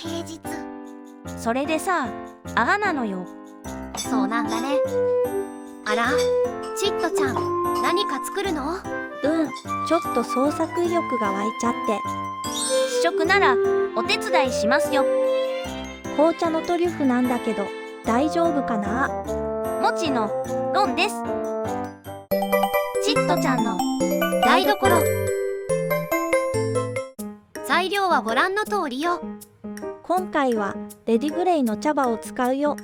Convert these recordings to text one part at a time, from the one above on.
平日。それでさ、ああなのよ。そうなんだね。あら、チットちゃん、何か作るの？ちょっと創作意欲が湧いちゃって。試食ならお手伝いしますよ。紅茶のトリュフなんだけど大丈夫かな？もちのロンです。チットちゃんの台所。材料はご覧の通りよ。今回はレディグレイの茶葉を使うよ。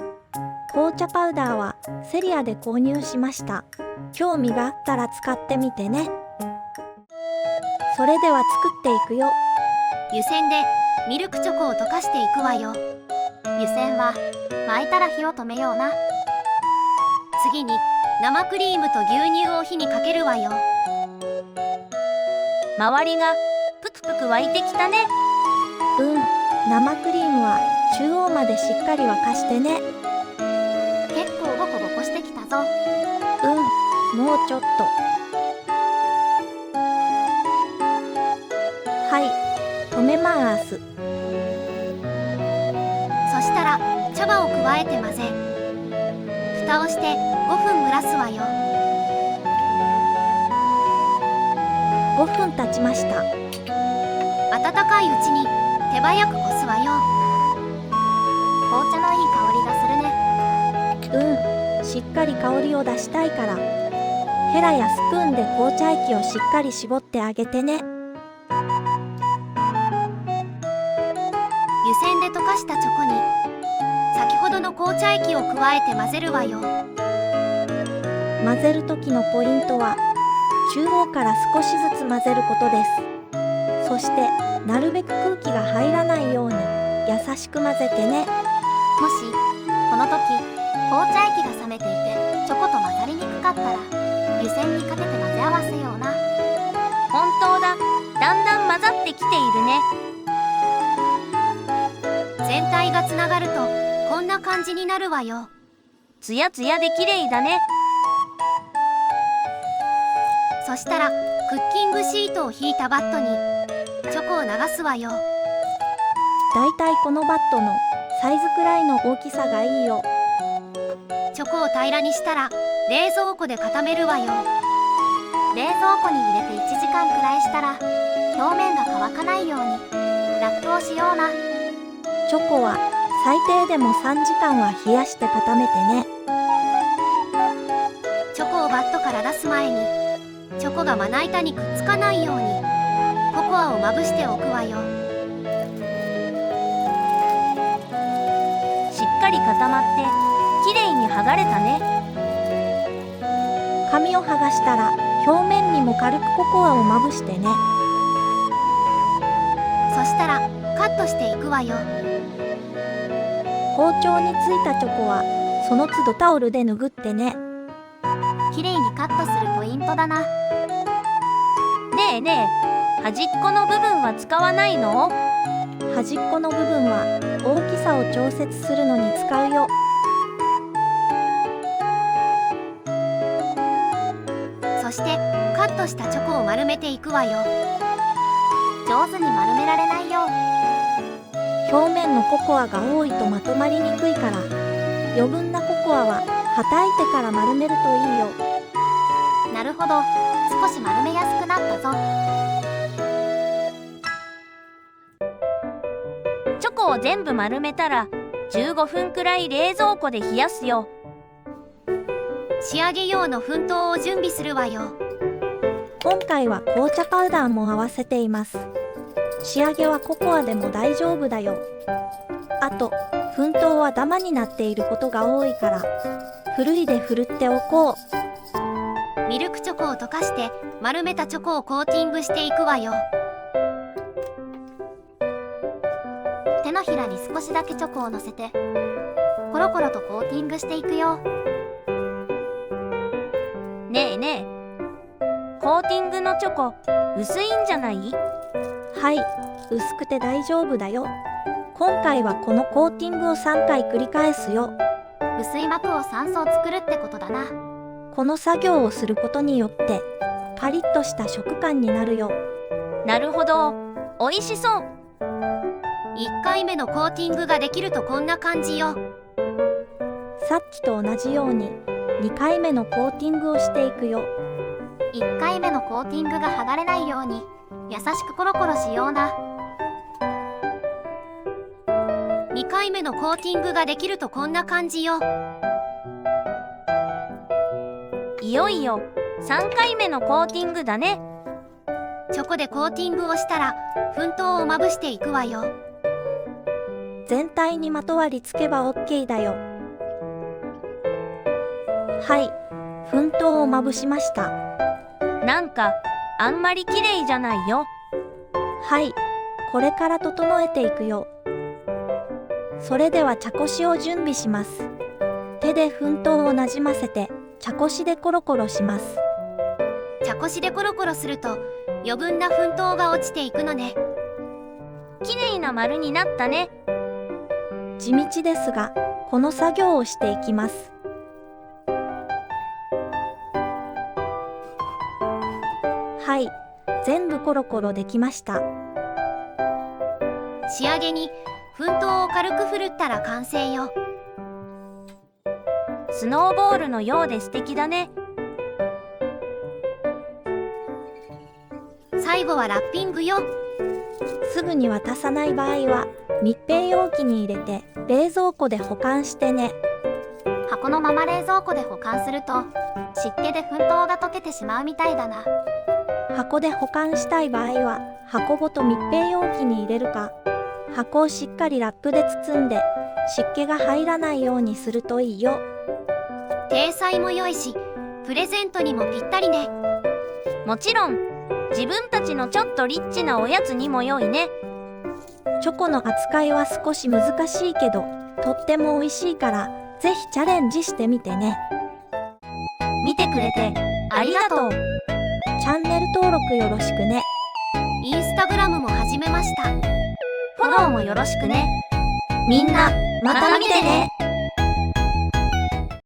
紅茶パウダーはセリアで購入しました。興味があったら使ってみてね。それでは作っていくよ。湯煎でミルクチョコを溶かしていくわよ。湯煎は沸いたら火を止めような。次に生クリームと牛乳を火にかけるわよ。周りがぷくぷく沸いてきたね。生クリームは中央までしっかり沸かしてね。結構ボコボコしてきたぞ。もうちょっと。はい、止めます。そしたら茶葉を加えて混ぜ、蓋をして5分蒸らすわよ。5分経ちました。温かいうちに手早くこすわよ。紅茶のいい香りがするね。しっかり香りを出したいから、ヘラやスプーンで紅茶液をしっかり絞ってあげてね。湯煎で溶かしたチョコに先ほどの紅茶液を加えて混ぜるわよ。混ぜる時のポイントは中央から少しずつ混ぜることです。そしてなるべく空気が入らないように優しく混ぜてね。もしこの時紅茶液が冷めていてチョコと混ざりにくかったら湯煎にかけて混ぜ合わせような。本当だ、だんだん混ざってきているね。全体がつながるとこんな感じになるわよ。つやつやで綺麗だね。そしたらクッキングシートを引いたバットにチョコを流すわよ。だいたいこのバットのサイズくらいの大きさがいいよ。チョコを平らにしたら冷蔵庫で固めるわよ。冷蔵庫に入れて1時間くらいしたら表面が乾かないようにラップをしような。チョコは最低でも3時間は冷やして固めてね。チョコをバットから出す前にチョコがまな板にくっつかないようにココアをまぶしておくわよ。しっかり固まってきれいに剥がれたね。紙を剥がしたら表面にも軽くココアをまぶしてね。そしたらカットしていくわよ。包丁についたチョコはその都度タオルで拭ってね。きれいにカットするポイントだな。ねえねえ、端っこの部分は使わないの？端っこの部分は大きさを調節するのに使うよ。そしてカットしたチョコを丸めていくわよ。上手に丸められないよ。表面のココアが多いとまとまりにくいから、余分なココアははたいてから丸めるといいよ。なるほど、少し丸めやすくなったぞ。チョコを全部丸めたら15分くらい冷蔵庫で冷やすよ。仕上げ用の粉糖を準備するわよ。今回は紅茶パウダーも合わせています。仕上げはココアでも大丈夫だよ。あと粉糖はダマになっていることが多いからふるいでふるっておこう。ミルクチョコを溶かして丸めたチョコをコーティングしていくわよ。手のひらに少しだけチョコをのせてコロコロとコーティングしていくよ。ねえねえ、コーティングのチョコ薄いんじゃない？はい、薄くて大丈夫だよ。今回はこのコーティングを3回繰り返すよ。薄い膜を3層作るってことだな。この作業をすることによってパリッとした食感になるよ。なるほど、おいしそう。1回目のコーティングができるとこんな感じよ。さっきと同じように2回目のコーティングをしていくよ。1回目のコーティングが剥がれないように優しくコロコロしような。2回目のコーティングができるとこんな感じよ。いよいよ3回目のコーティングだね。チョコでコーティングをしたら粉糖をまぶしていくわよ。全体にまとわりつけば OK だよ。はい、粉糖をまぶしました。なんかあんまり綺麗じゃないよ。はい、これから整えていくよ。それでは茶こしを準備します。手で粉糖をなじませて茶こしでコロコロします。茶こしでコロコロすると余分な粉糖が落ちていくのね。綺麗な丸になったね。地道ですが、この作業をしていきます。はい、全部コロコロできました。仕上げに粉糖を軽く振るったら完成よ。スノーボールのようで素敵だね。最後はラッピングよ。すぐに渡さない場合は密閉容器に入れて冷蔵庫で保管してね。箱のまま冷蔵庫で保管すると湿気で粉糖が溶けてしまうみたいだな。箱で保管したい場合は箱ごと密閉容器に入れるか、箱をしっかりラップで包んで湿気が入らないようにするといいよ。体裁も良いしプレゼントにもぴったりね。もちろん自分たちのちょっとリッチなおやつにも良いね。チョコの扱いは少し難しいけどとっても美味しいから、ぜひチャレンジしてみてね。見てくれてありがとう。チャンネル登録よろしくね。インスタグラムも始めました。フォローもよろしくね。みんなまた見てね。